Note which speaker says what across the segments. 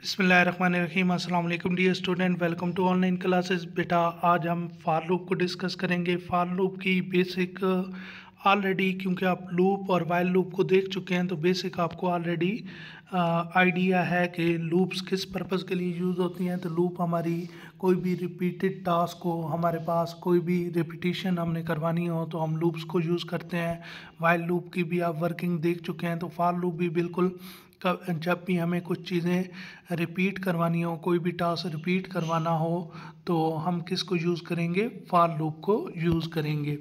Speaker 1: बिस्मिल्लाहिर्रहमानिर्रहीम। अस्सलाम वालेकुम dear student, welcome to online classes. बेटा आज हम फार लूप को डिस्कस करेंगे। फार लूप की बेसिक ऑलरेडी, क्योंकि आप लूप और वाइल लूप को देख चुके हैं तो बेसिक आपको ऑलरेडी आइडिया है कि लूप्स किस पर्पज़ के लिए यूज़ होती हैं। तो लूप हमारी कोई भी रिपीटेड टास्क को, हमारे पास कोई भी रिपीटिशन हमने करवानी हो तो हम लूप्स को यूज़ करते हैं। वाइल लूप की भी आप वर्किंग देख चुके हैं, तो फार लूप भी बिल्कुल जब भी हमें कुछ चीज़ें रिपीट करवानी हो, कोई भी टास्क रिपीट करवाना हो तो हम किस को यूज़ करेंगे, फार लूप को यूज़ करेंगे।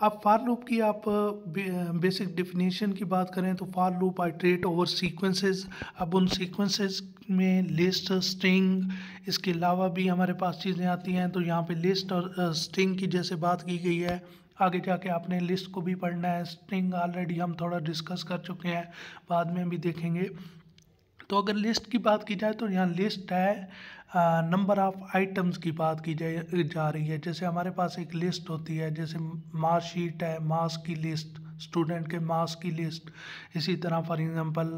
Speaker 1: अब फार लूप की आप बेसिक डेफिनेशन की बात करें तो फार लूप आइटरेट ओवर सीक्वेंसेस। अब उन सीक्वेंसेस में लिस्ट, स्ट्रिंग, इसके अलावा भी हमारे पास चीज़ें आती हैं। तो यहाँ पे लिस्ट और स्ट्रिंग की जैसे बात की गई है, आगे जाके आपने लिस्ट को भी पढ़ना है। स्ट्रिंग ऑलरेडी हम थोड़ा डिस्कस कर चुके हैं, बाद में भी देखेंगे। तो अगर लिस्ट की बात की जाए तो यहाँ लिस्ट है नंबर ऑफ़ आइटम्स की बात की जा रही है। जैसे हमारे पास एक लिस्ट होती है, जैसे मार्कशीट है, मार्क्स की लिस्ट, स्टूडेंट के मार्क्स की लिस्ट। इसी तरह फॉर एग्जांपल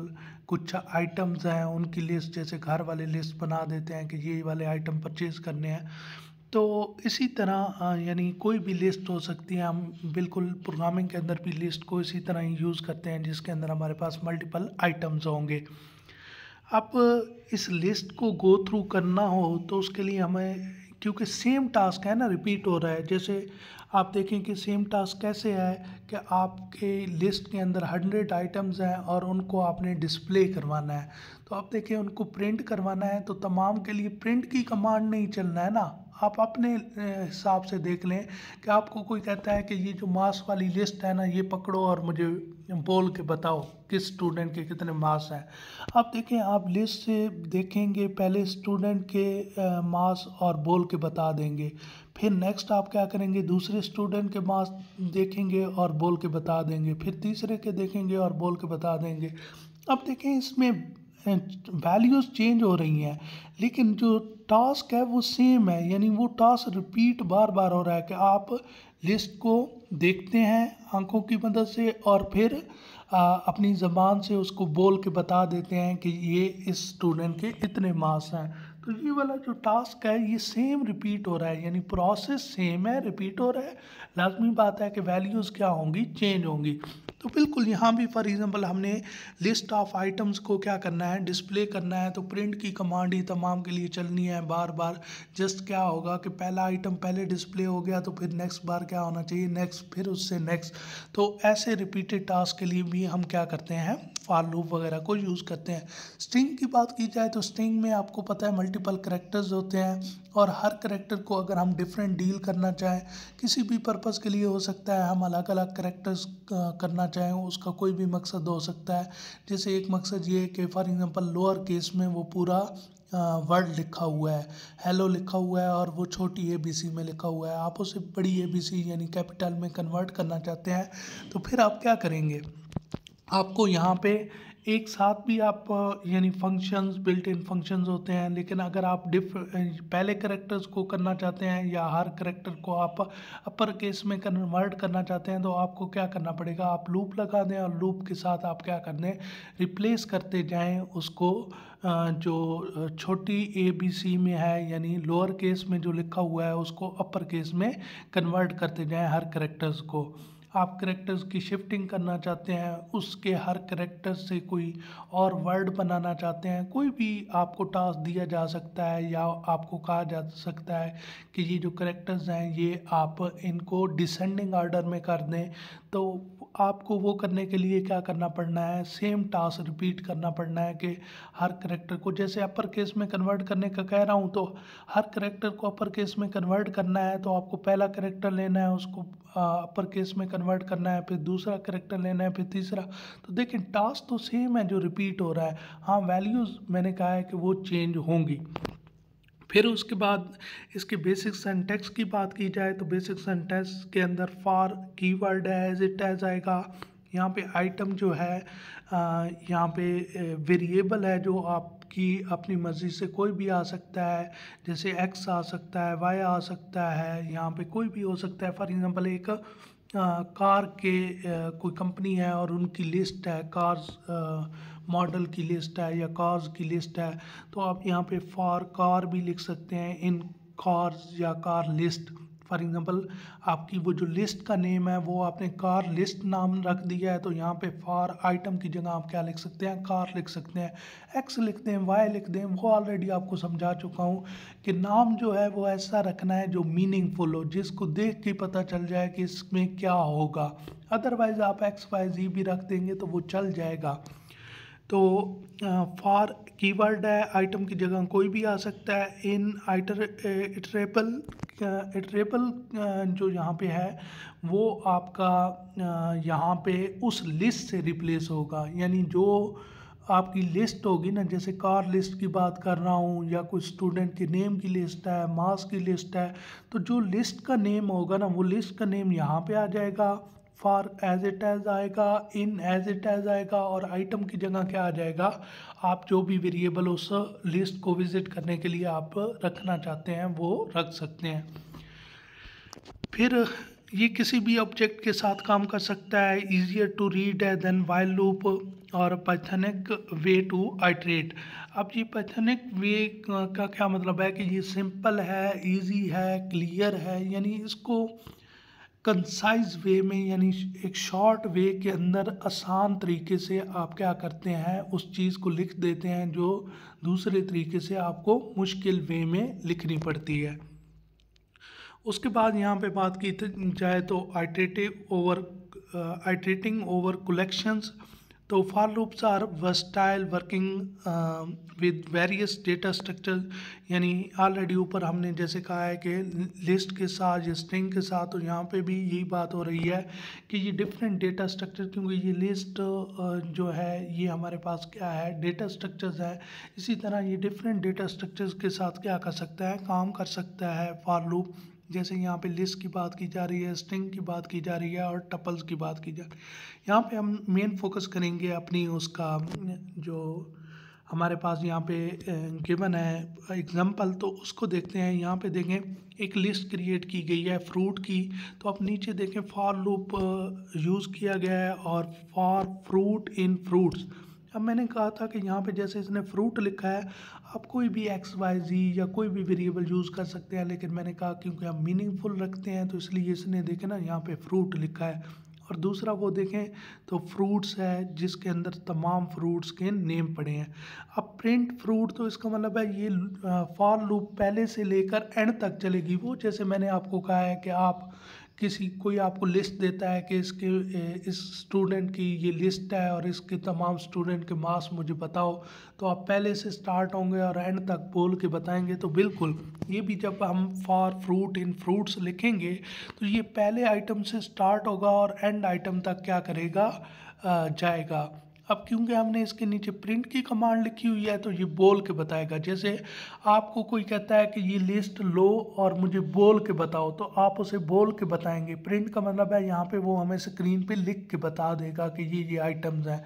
Speaker 1: कुछ आइटम्स हैं उनकी लिस्ट, जैसे घर वाले लिस्ट बना देते हैं कि ये वाले आइटम परचेज़ करने हैं। तो इसी तरह यानी कोई भी लिस्ट हो सकती है। हम बिल्कुल प्रोग्रामिंग के अंदर भी लिस्ट को इसी तरह ही यूज़ करते हैं, जिसके अंदर हमारे पास मल्टीपल आइटम्स होंगे। अब इस लिस्ट को गो थ्रू करना हो तो उसके लिए हमें, क्योंकि सेम टास्क है ना, रिपीट हो रहा है। जैसे आप देखें कि सेम टास्क कैसे है कि आपके लिस्ट के अंदर 100 आइटम्स हैं और उनको आपने डिस्प्ले करवाना है। तो आप देखें, उनको प्रिंट करवाना है तो तमाम के लिए प्रिंट की कमांड नहीं चलना है ना। आप अपने हिसाब से देख लें कि आपको कोई कहता है कि ये जो मार्क्स वाली लिस्ट है ना, ये पकड़ो और मुझे बोल के बताओ किस स्टूडेंट के कितने मार्क्स हैं। आप देखें, आप लिस्ट से देखेंगे, पहले स्टूडेंट के मार्क्स और बोल के बता देंगे। फिर नेक्स्ट आप क्या करेंगे, दूसरे स्टूडेंट के मार्क्स देखेंगे और बोल के बता देंगे। फिर तीसरे के देखेंगे और बोल के बता देंगे। अब देखें, इसमें वैल्यूज़ चेंज हो रही हैं, लेकिन जो टास्क है वो सेम है। यानी वो टास्क रिपीट बार बार हो रहा है कि आप लिस्ट को देखते हैं आंखों की मदद से और फिर अपनी ज़बान से उसको बोल के बता देते हैं कि ये इस स्टूडेंट के इतने मार्क्स हैं। तो ये वाला जो टास्क है ये सेम रिपीट हो रहा है, यानी प्रोसेस सेम है, रिपीट हो रहा है। लाजमी बात है कि वैल्यूज़ क्या होंगी, चेंज होंगी। तो बिल्कुल यहाँ भी फॉर एग्जांपल हमने लिस्ट ऑफ आइटम्स को क्या करना है, डिस्प्ले करना है। तो प्रिंट की कमांड ही तमाम के लिए चलनी है बार बार। जस्ट क्या होगा कि पहला आइटम पहले डिस्प्ले हो गया तो फिर नेक्स्ट बार क्या होना चाहिए, नेक्स्ट, फिर उससे नेक्स्ट। तो ऐसे रिपीटेड टास्क के लिए भी हम क्या करते हैं, फॉर लूप वगैरह को यूज़ करते हैं। स्ट्रिंग की बात की जाए तो स्ट्रिंग में आपको पता है मल्टीपल करेक्टर्स होते हैं और हर करेक्टर को अगर हम डिफरेंट डील करना चाहें, किसी भी पर्पज़ के लिए हो सकता है, हम अलग अलग करेक्टर्स करना चाहें, उसका कोई भी मकसद हो सकता है। जैसे एक मकसद ये है कि फॉर एग्जांपल लोअर केस में वो पूरा वर्ड लिखा हुआ है, हेलो लिखा हुआ है, और वो छोटी ABC में लिखा हुआ है। आप उसे बड़ी ABC यानी कैपिटल में कन्वर्ट करना चाहते हैं, तो फिर आप क्या करेंगे, आपको यहाँ पे एक साथ भी आप यानी फंक्शंस, बिल्ट इन फंक्शंस होते हैं। लेकिन अगर आप पहले करेक्टर्स को करना चाहते हैं या हर करेक्टर को आप अपर केस में कन्वर्ट करना चाहते हैं, तो आपको क्या करना पड़ेगा, आप लूप लगा दें और लूप के साथ आप क्या कर दें, रिप्लेस करते जाएं उसको। जो छोटी ABC में है यानी लोअर केस में जो लिखा हुआ है उसको अपर केस में कन्वर्ट करते जाएं हर करेक्टर्स को। आप करेक्टर्स की शिफ्टिंग करना चाहते हैं, उसके हर करेक्टर से कोई और वर्ड बनाना चाहते हैं, कोई भी आपको टास्क दिया जा सकता है या आपको कहा जा सकता है कि ये जो करेक्टर्स हैं ये आप इनको डिसेंडिंग ऑर्डर में कर दें। तो आपको वो करने के लिए क्या करना पड़ना है, सेम टास्क रिपीट करना पड़ना है कि हर करेक्टर को, जैसे अपर केस में कन्वर्ट करने का कह रहा हूँ, तो हर करेक्टर को अपर केस में कन्वर्ट करना है तो आपको पहला करेक्टर लेना है, उसको अपर केस में कन्वर्ट करना है, फिर दूसरा करेक्टर लेना है, फिर तीसरा। तो देखिए टास्क तो सेम है जो रिपीट हो रहा है। हाँ, वैल्यूज़ मैंने कहा है कि वो चेंज होंगी। फिर उसके बाद इसके बेसिक सिंटैक्स की बात की जाए तो बेसिक सिंटैक्स के अंदर फॉर कीवर्ड है, एज इट एज आएगा। यहाँ पे आइटम जो है, यहाँ पे वेरिएबल है जो आपकी अपनी मर्ज़ी से कोई भी आ सकता है। जैसे X आ सकता है, Y आ सकता है, यहाँ पे कोई भी हो सकता है। फॉर एग्जांपल एक कार के कोई कंपनी है और उनकी लिस्ट है कार्स मॉडल की लिस्ट है या कार्स की लिस्ट है, तो आप यहाँ पे फॉर कार भी लिख सकते हैं, इन कार्स या कार लिस्ट। फॉर एग्जांपल आपकी वो जो लिस्ट का नेम है वो आपने कार लिस्ट नाम रख दिया है, तो यहाँ पे फॉर आइटम की जगह आप क्या लिख सकते हैं, कार लिख सकते हैं, एक्स लिख दें, वाई लिख दें। वो ऑलरेडी आपको समझा चुका हूँ कि नाम जो है वो ऐसा रखना है जो मीनिंगफुल हो, जिसको देख के पता चल जाए कि इसमें क्या होगा। अदरवाइज आप एक्स वाई जी भी रख देंगे तो वो चल जाएगा। तो फॉर कीवर्ड है, आइटम की जगह कोई भी आ सकता है। इन इटरेबल जो यहाँ पे है वो आपका यहाँ पे उस लिस्ट से रिप्लेस होगा, यानी जो आपकी लिस्ट होगी ना, जैसे कार लिस्ट की बात कर रहा हूँ या कुछ स्टूडेंट के नेम की लिस्ट है, मास की लिस्ट है, तो जो लिस्ट का नेम होगा ना वो लिस्ट का नेम यहाँ पे आ जाएगा, फॉर एज इट एज आएगा, इन एज इट एज आएगा, और आइटम की जगह क्या आ जाएगा, आप जो भी वेरिएबल उस लिस्ट को विजिट करने के लिए आप रखना चाहते हैं वो रख सकते हैं। फिर ये किसी भी ऑब्जेक्ट के साथ काम कर सकता है। ईजियर टू रीड है देन वाइल लूप और पैथनिक वे टू आइट्रेट। अब ये पैथनिक वे का क्या मतलब है कि ये सिंपल है, इजी है, क्लियर है, यानी इसको कंसाइज वे में, यानी एक शॉर्ट वे के अंदर आसान तरीके से आप क्या करते हैं, उस चीज़ को लिख देते हैं जो दूसरे तरीके से आपको मुश्किल वे में लिखनी पड़ती है। उसके बाद यहाँ पे बात की जाए तो आइट्रेटिंग ओवर कलेक्शंस। तो for loops are versatile working with various data structure, यानी ऑलरेडी ऊपर हमने जैसे कहा है कि लिस्ट के साथ या स्ट्रिंग के साथ, तो यहाँ पे भी यही बात हो रही है कि ये डिफरेंट डेटा स्ट्रक्चर, क्योंकि ये लिस्ट जो है ये हमारे पास क्या है, डेटा स्ट्रक्चर्स है। इसी तरह ये डिफरेंट डेटा स्ट्रक्चर्स के साथ क्या कर सकता है, काम कर सकता है फॉर लूप। जैसे यहाँ पे लिस्ट की बात की जा रही है, स्ट्रिंग की बात की जा रही है और टपल्स की बात की जा रही है। यहाँ पे हम मेन फोकस करेंगे अपनी उसका जो हमारे पास यहाँ पे गिवन है एग्जांपल, तो उसको देखते हैं। यहाँ पे देखें एक लिस्ट क्रिएट की गई है फ्रूट की, तो आप नीचे देखें फॉर लूप यूज़ किया गया है और फॉर फ्रूट इन फ्रूट्स। अब मैंने कहा था कि यहाँ पे जैसे इसने फ्रूट लिखा है, आप कोई भी एक्स वाई जी या कोई भी वेरिएबल यूज़ कर सकते हैं, लेकिन मैंने कहा क्योंकि हम मीनिंगफुल रखते हैं तो इसलिए इसने देखे ना यहाँ पे फ्रूट लिखा है। और दूसरा वो देखें तो फ्रूट्स है जिसके अंदर तमाम फ्रूट्स के नेम पड़े हैं। अब प्रिंट फ्रूट, तो इसका मतलब है ये फॉर लूप पहले से लेकर एंड तक चलेगी। वो जैसे मैंने आपको कहा है कि आप कोई आपको लिस्ट देता है कि इस स्टूडेंट की ये लिस्ट है और इसके तमाम स्टूडेंट के मार्क्स मुझे बताओ, तो आप पहले से स्टार्ट होंगे और एंड तक बोल के बताएंगे। तो बिल्कुल ये भी जब हम फॉर फ्रूट इन फ्रूट्स लिखेंगे तो ये पहले आइटम से स्टार्ट होगा और एंड आइटम तक क्या करेगा, जाएगा। अब क्योंकि हमने इसके नीचे प्रिंट की कमांड लिखी हुई है तो ये बोल के बताएगा। जैसे आपको कोई कहता है कि ये लिस्ट लो और मुझे बोल के बताओ, तो आप उसे बोल के बताएंगे। प्रिंट का मतलब है यहाँ पे वो हमें स्क्रीन पे लिख के बता देगा कि ये आइटम्स हैं।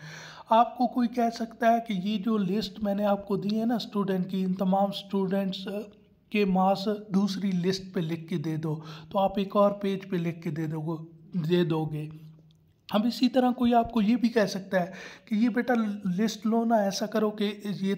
Speaker 1: आपको कोई कह सकता है कि ये जो लिस्ट मैंने आपको दी है ना स्टूडेंट की, इन तमाम स्टूडेंट्स के मार्क्स दूसरी लिस्ट पे लिख के दे दो, तो आप एक और पेज पे लिख के दे दोगे। अब इसी तरह कोई आपको ये भी कह सकता है कि ये बेटा लिस्ट लो ना, ऐसा करो कि ये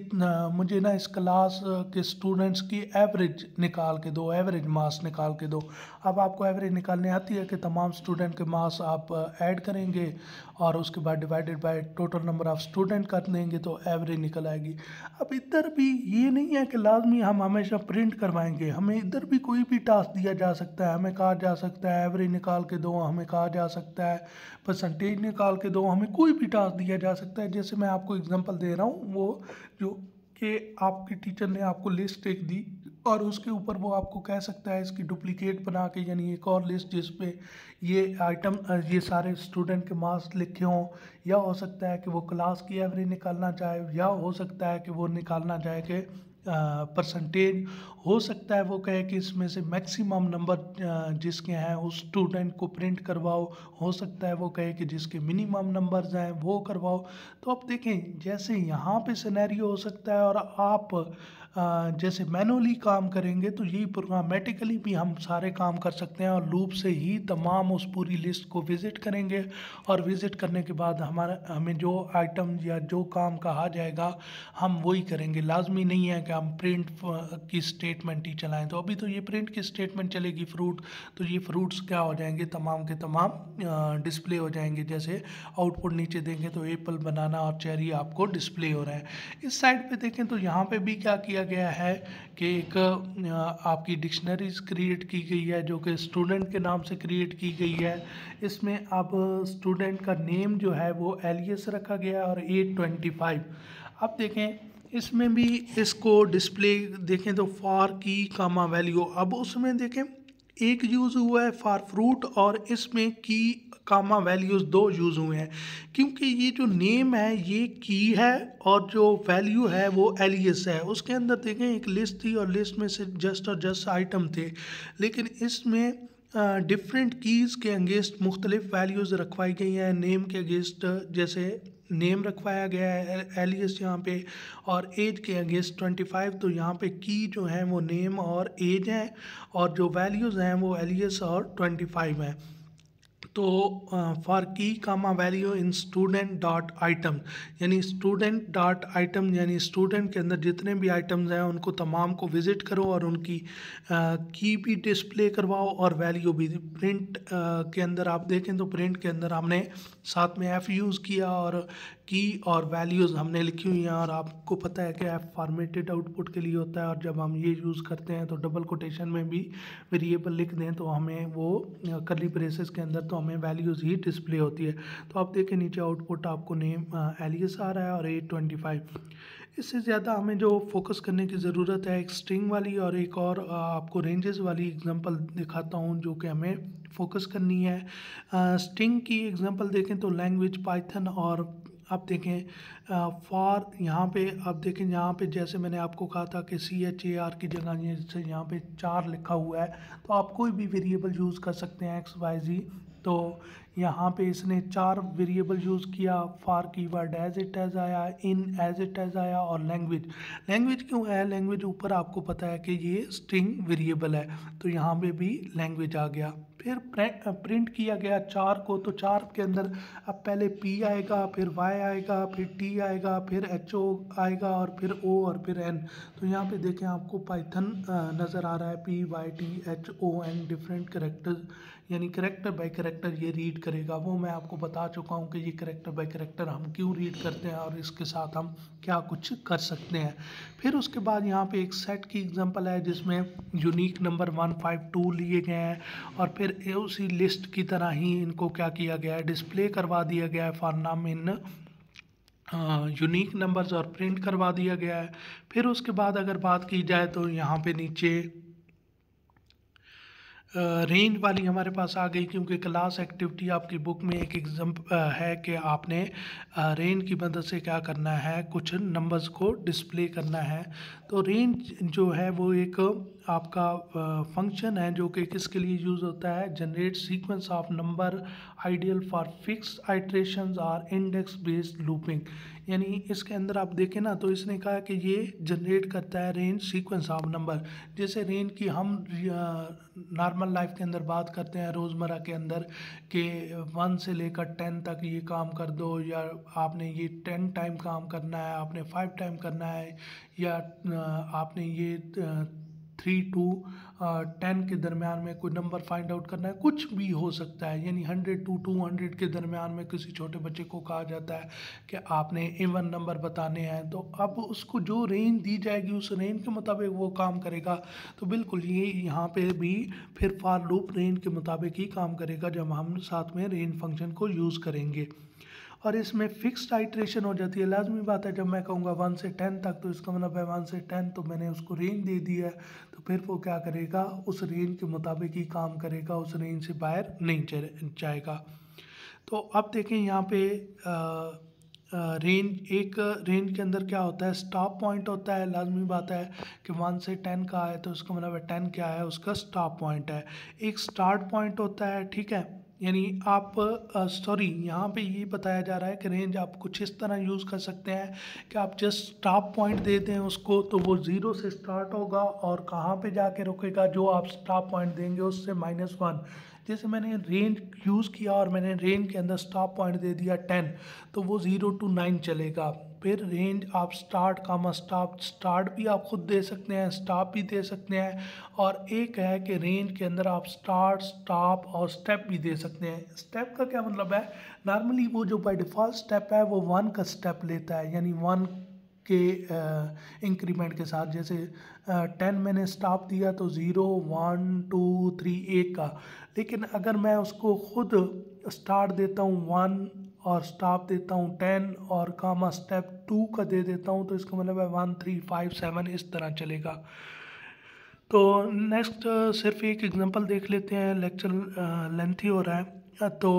Speaker 1: मुझे ना इस क्लास के स्टूडेंट्स की एवरेज निकाल के दो, एवरेज मार्क्स निकाल के दो। अब आपको एवरेज निकालने आती है कि तमाम स्टूडेंट के मार्क्स आप ऐड करेंगे और उसके बाद divided by total number of student कर देंगे तो एवरेज निकल आएगी। अब इधर भी ये नहीं है कि लाजमी हम हमेशा प्रिंट करवाएंगे, हमें इधर भी कोई भी टास्क दिया जा सकता है। हमें कहा जा सकता है एवरेज निकाल के दो, हमें कहा जा सकता है परसेंटेज निकाल के दो, हमें कोई भी टास्क दिया जा सकता है। जैसे मैं आपको एग्जांपल दे रहा हूँ, वो जो कि आपके टीचर ने आपको लिस्ट एक दी और उसके ऊपर वो आपको कह सकता है इसकी डुप्लीकेट बना के, यानी एक और लिस्ट जिस पे ये आइटम ये सारे स्टूडेंट के मार्क्स लिखे हों, या हो सकता है कि वो क्लास की एवरेज निकालना चाहे, या हो सकता है कि वो निकालना चाहे कि परसेंटेज, हो सकता है वो कहे कि इसमें से मैक्सिमम नंबर जिसके हैं उस स्टूडेंट को प्रिंट करवाओ, हो सकता है वो कहे कि जिसके मिनिमम नंबर्स हैं वो करवाओ। तो अब देखें जैसे यहाँ पे सिनेरियो हो सकता है और आप जैसे मैनुअली काम करेंगे तो यही प्रोग्रामेटिकली भी हम सारे काम कर सकते हैं, और लूप से ही तमाम उस पूरी लिस्ट को विज़िट करेंगे, और विज़िट करने के बाद हमें जो आइटम या जो काम कहा जाएगा हम वही करेंगे। लाजमी नहीं है कि हम प्रिंट की स्टेटमेंट ही चलाएं। तो अभी तो ये प्रिंट की स्टेटमेंट चलेगी फ्रूट, तो ये फ्रूट्स क्या हो जाएंगे, तमाम के तमाम डिस्प्ले हो जाएंगे। जैसे आउटपुट नीचे देखें तो एप्पल, बनाना और चेरी आपको डिस्प्ले हो रहा है। इस साइड पे देखें तो यहाँ पे भी क्या किया गया है कि एक आपकी डिक्शनरीज क्रिएट की गई है जो कि स्टूडेंट के नाम से क्रिएट की गई है। इसमें अब स्टूडेंट का नेम जो है वो एलियस रखा गया है और 825। अब देखें इसमें भी इसको डिस्प्ले देखें तो फॉर की कामा वैल्यू, अब उसमें देखें एक यूज़ हुआ है फॉर फ्रूट और इसमें की कामा वैल्यूज़ दो यूज़ हुए हैं, क्योंकि ये जो नेम है ये की है और जो वैल्यू है वो एलियस है। उसके अंदर देखें एक लिस्ट थी और लिस्ट में से जस्ट और जस्ट आइटम थे, लेकिन इसमें डिफरेंट कीज़ के अगेंस्ट मुख्तलिफ वैल्यूज़ रखवाई गई हैं। नेम के अगेंस्ट जैसे नेम रखवाया गया है एलियस यहाँ पे, और एज के अगेंस्ट 25। तो यहाँ पे की जो है वो नेम और एज है, और जो वैल्यूज़ हैं वो एलियस और 25 हैं। तो for key comma value in student dot item, यानी स्टूडेंट डॉट आइटम यानी स्टूडेंट के अंदर जितने भी आइटम्स हैं उनको तमाम को विज़िट करो और उनकी की भी डिस्प्ले करवाओ और वैल्यू भी। प्रिंट के अंदर आप देखें तो प्रिंट के अंदर हमने साथ में एफ़ यूज़ किया और की और वैल्यूज़ हमने लिखी हुई हैं, और आपको पता है कि एफ फॉर्मेटेड आउटपुट के लिए होता है, और जब हम ये यूज़ करते हैं तो डबल कोटेशन में भी वेरिएबल लिख दें तो हमें वो कर्ली ब्रेसेस के अंदर तो हमें वैल्यूज़ ही डिस्प्ले होती है। तो आप देखें नीचे आउटपुट आपको नेम एलियस आ रहा है और 825। इससे ज़्यादा हमें जो फोकस करने की ज़रूरत है एक स्ट्रिंग वाली और एक और आपको रेंजेस वाली एग्जांपल दिखाता हूँ जो कि हमें फोकस करनी है। स्ट्रिंग की एग्जांपल देखें तो लैंग्वेज पाइथन, और आप देखें फॉर यहाँ पे आप देखें यहाँ पे जैसे मैंने आपको कहा था कि CHAR की जगह जैसे यहाँ पे 4 लिखा हुआ है, तो आप कोई भी वेरिएबल यूज़ कर सकते हैं XYZ। तो यहाँ पे इसने 4 वेरिएबल यूज़ किया। For keyword as it is आया, इन एज इट एज आया, और लैंग्वेज। लैंग्वेज क्यों है, लैंग्वेज ऊपर आपको पता है कि ये स्ट्रिंग वेरिएबल है, तो यहाँ पे भी लैंग्वेज आ गया। फिर प्रिंट किया गया 4 को, तो 4 के अंदर अब पहले P आएगा, फिर Y आएगा, फिर T आएगा, फिर HO आएगा, और फिर O, और फिर N। तो यहाँ पे देखें आपको पाइथन नज़र आ रहा है PYTHON डिफरेंट करेक्टर्स, यानी करेक्टर बाय करेक्टर ये रीड करेगा। वो मैं आपको बता चुका हूँ कि ये करेक्टर बाय करेक्टर हम क्यों रीड करते हैं और इसके साथ हम क्या कुछ कर सकते हैं। फिर उसके बाद यहाँ पे एक सेट की एग्जांपल है जिसमें यूनिक नंबर 152 लिए गए हैं, और फिर उसी लिस्ट की तरह ही इनको क्या किया गया है, डिस्प्ले करवा दिया गया है फॉर नाम इन यूनिक नंबर्स, और प्रिंट करवा दिया गया है। फिर उसके बाद अगर बात की जाए तो यहाँ पे नीचे रेंज वाली हमारे पास आ गई, क्योंकि क्लास एक्टिविटी आपकी बुक में एक है कि आपने रेंज की मदद से क्या करना है, कुछ नंबर्स को डिस्प्ले करना है। तो रेंज जो है वो एक आपका फंक्शन है जो कि किसके लिए यूज़ होता है, generate sequence of number ideal for fix iterations और इंडेक्स बेस्ड लूपिंग। यानी इसके अंदर आप देखें ना तो इसने कहा कि ये जनरेट करता है रेंज सीक्वेंस ऑफ नंबर। जैसे रेंज की हम नॉर्मल लाइफ के अंदर बात करते हैं रोज़मर्रा के अंदर कि 1 से लेकर 10 तक ये काम कर दो, या आपने ये 10 टाइम काम करना है, आपने 5 टाइम करना है, या आपने ये 3 to 10 के दरमियान में कोई नंबर फाइंड आउट करना है, कुछ भी हो सकता है। यानी 100 to 200 के दरमियान में किसी छोटे बच्चे को कहा जाता है कि आपने इवन नंबर बताने हैं, तो अब उसको जो रेंज दी जाएगी उस रेंज के मुताबिक वो काम करेगा। तो बिल्कुल ये यहाँ पे भी फिर फॉर लूप रेंज के मुताबिक ही काम करेगा जब हम साथ में रेंज फंक्शन को यूज़ करेंगे। और इसमें फिक्स्ड आइट्रेशन हो जाती है। लाजमी बात है जब मैं कहूँगा 1 से 10 तक, तो इसका मतलब है 1 से 10 तो मैंने उसको रेंज दे दी है, तो फिर वो क्या करेगा, उस रेंज के मुताबिक ही काम करेगा, उस रेंज से बाहर नहीं जाएगा। तो अब देखें यहाँ पे रेंज के अंदर क्या होता है, स्टॉप पॉइंट होता है। लाजमी बात है कि 1 से 10 का है तो उसका मतलब है 10 क्या है, उसका स्टॉप पॉइंट है। एक स्टार्ट पॉइंट होता है, ठीक है, यानी आप सॉरी यहाँ पे ये बताया जा रहा है कि रेंज आप कुछ इस तरह यूज़ कर सकते हैं कि आप जस्ट स्टॉप पॉइंट दे दें उसको, तो वो ज़ीरो से स्टार्ट होगा और कहाँ पे जाके रुकेगा, जो आप स्टॉप पॉइंट देंगे उससे -1। जैसे मैंने रेंज यूज़ किया और मैंने रेंज के अंदर स्टॉप पॉइंट दे दिया 10, तो वो 0 to 9 चलेगा। फिर रेंज आप स्टार्ट कामा स्टॉप, स्टार्ट भी आप खुद दे सकते हैं, स्टॉप भी दे सकते हैं, और एक है कि रेंज के अंदर आप स्टार्ट, स्टॉप और स्टेप भी दे सकते हैं। स्टेप का क्या मतलब है, नॉर्मली वो जो बाय डिफ़ॉल्ट स्टेप है वो 1 का स्टेप लेता है, यानी 1 के इंक्रीमेंट के साथ। जैसे 10 मैंने स्टॉप दिया तो 0 1 2 3 1 का। लेकिन अगर मैं उसको खुद स्टार्ट देता हूँ 1 और स्टॉप देता हूँ 10 और कामा स्टेप 2 का दे देता हूँ, तो इसका मतलब है 1 3 5 7 इस तरह चलेगा। तो नेक्स्ट सिर्फ एक एग्जांपल देख लेते हैं, लेक्चर लेंथी हो रहा है। तो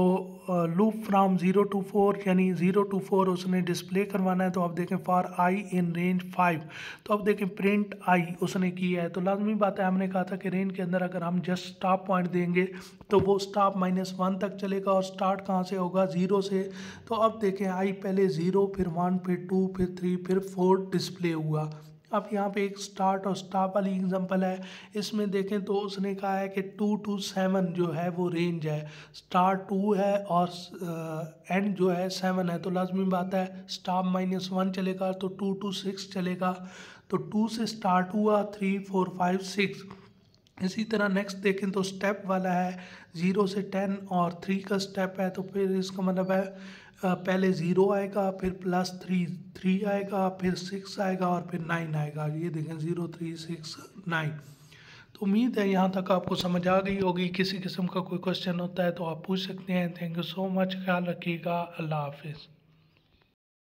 Speaker 1: लूप फ्रॉम 0 to 4 यानी 0 to 4 उसने डिस्प्ले करवाना है। तो आप देखें फॉर आई इन रेंज 5, तो अब देखें प्रिंट आई उसने किया है। तो लाजमी बात है, हमने कहा था कि रेंज के अंदर अगर हम जस्ट स्टॉप पॉइंट देंगे तो वो स्टॉप -1 तक चलेगा और स्टार्ट कहाँ से होगा, 0 से। तो अब देखें आई पहले 0 फिर 1 फिर 2 फिर 3 फिर 4 डिस्प्ले हुआ। अब यहाँ पे एक स्टार्ट और स्टॉप वाली एग्जांपल है, इसमें देखें तो उसने कहा है कि 2 to 7 जो है वो रेंज है, स्टार्ट 2 है और एंड जो है 7 है। तो लाजमी बात है स्टॉप -1 चलेगा तो 2 to 6 चलेगा। तो 2 से स्टार्ट हुआ, 3 4 5 6। इसी तरह नेक्स्ट देखें तो स्टेप वाला है, 0 से 10 और 3 का स्टेप है। तो फिर इसका मतलब है पहले 0 आएगा, फिर +3 3 आएगा, फिर 6 आएगा और फिर 9 आएगा। ये देखें 0 3 6 9। तो उम्मीद है यहाँ तक आपको समझ आ गई होगी। किसी किस्म का कोई क्वेश्चन होता है तो आप पूछ सकते हैं। थैंक यू सो मच, ख्याल रखिएगा, अल्लाह हाफिज़।